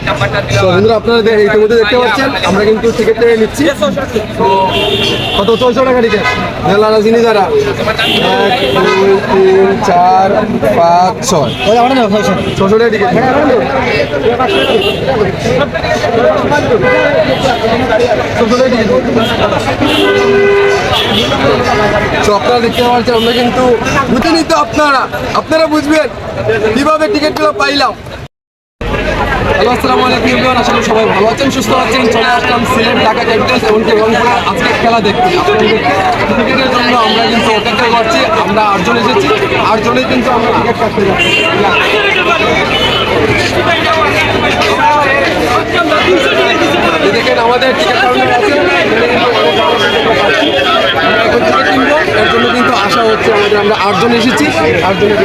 বন্ধুরা আপনারা ইতিমধ্যে দেখতে পাচ্ছেন আমরা কিন্তু টিকিট নিচ্ছি। তো কত 600 টাকা টিকিট মেলা চিনি যারা 1 2 3 4 5 6 600 টাকা টিকিট। তো আপনারা দেখতে পাচ্ছেন আমরা কিন্তু বুঝে নিতে আপনারা বুঝবেন কিভাবে টিকিটগুলো পাইলাম। হ্যালো আসসালামু আলাইকুম এভরিওয়ান, আশা করি সবাই ভালো আছেন সুস্থ আছেন। চলে আসলাম সিলেট ঢাকা ক্যাপিটালস এবং রংপুরে আজকে খেলা দেখতে। টিকিটের জন্য আমরা কিন্তু অপেক্ষা করছি। আমরা 8 জন এসেছি, 8 জনেই কিন্তু আমরা টিকিট কাটতে যাচ্ছি। দেখেন আমাদের টিকিট কাউন্টার আছে, এর জন্য কিন্তু আশা হচ্ছে আমরা 8 জন এসেছি, 8 জনের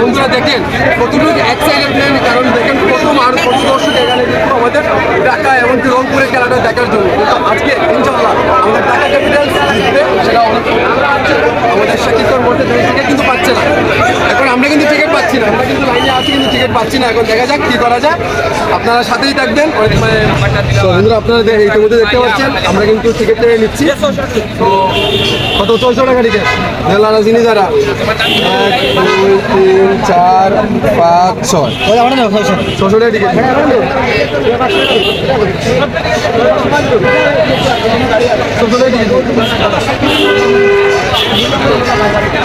বন্ধুরা দেখেন কতটুকু এক্সাইটেড নেন, কারণ দেখেন প্রথম আর কত দর্শক এখানে কিন্তু আমাদের ঢাকা এবং রংপুরের খেলাটা দেখার জন্য। কিন্তু আজকে ইনশাআল্লাহ আমাদের ঢাকা ক্যাপিটালস জিতবে, সেটা অনেক আমাদের শাকিবর মধ্যে টিকিট কিন্তু পাচ্ছে না। এখন আমরা কিন্তু টিকিট পাচ্ছি না, আমরা কিন্তু লাইনে আছি কিন্তু টিকিট পাচ্ছি না। এখন দেখা যাক কি করা যায়, আপনারা সাথেই থাকবেন। বন্ধুরা আপনারা ইতিমধ্যে দেখতে পাচ্ছেন আমরা কিন্তু টিকিট নিচ্ছি। তো কত 600 টাকা টিকিট মেলা চিনি যারা 1 2 3 4 5 6 600 টাকা টিকিট।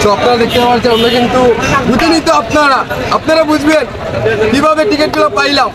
তো আপনারা দেখতে পাচ্ছেন আমরা কিন্তু বুঝে নিতে আপনারা বুঝবেন কিভাবে টিকিটগুলো পাইলাম।